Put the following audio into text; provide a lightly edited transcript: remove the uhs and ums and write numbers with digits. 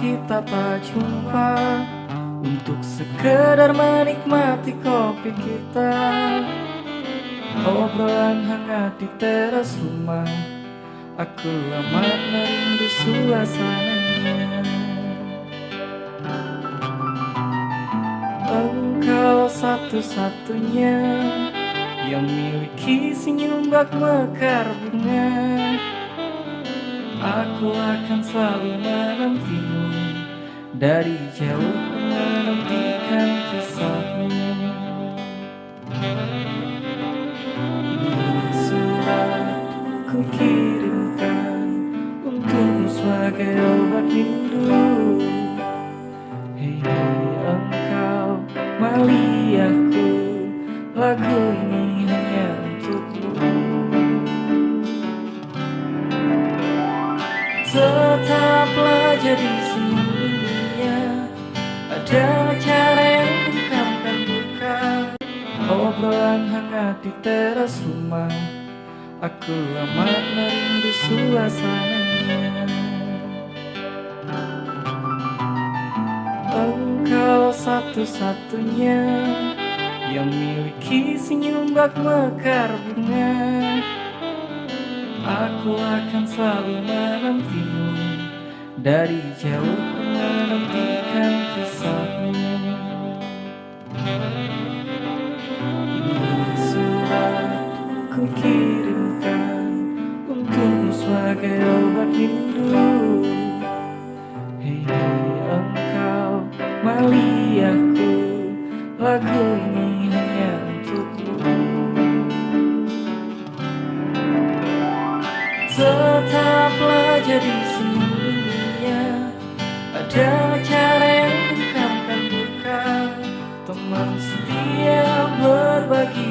kita tak jumpa untuk sekedar menikmati kopi kita. Obrolan hangat di teras rumah, aku amat merindu suasananya. Engkau satu-satunya yang miliki senyum bak mekar bunga. Aku akan selalu menantimu, dari jauh menantikan kisahmu. Surat ku kirimkan untukmu sebagai obat rindu. Hei engkau Maliaku, lagu ini hanya untukmu. Tetaplah jadi senyum dunia, ada cara yang bukan bukan. Obrolan hangat di teras rumah, aku amat merindu suasananya. Engkau satu-satunya yang miliki senyum bak mekar bunga. Aku akan selalu menantimu, dari jauh menantikan kisahmu. Surat ku kirimkan untukmu sebagai obat rindu. Hei engkau Maliaku, lagu ini hanya untukmu. Tetaplah jadi senyum dunia, ada cara yang bukan. Teman setia berbagi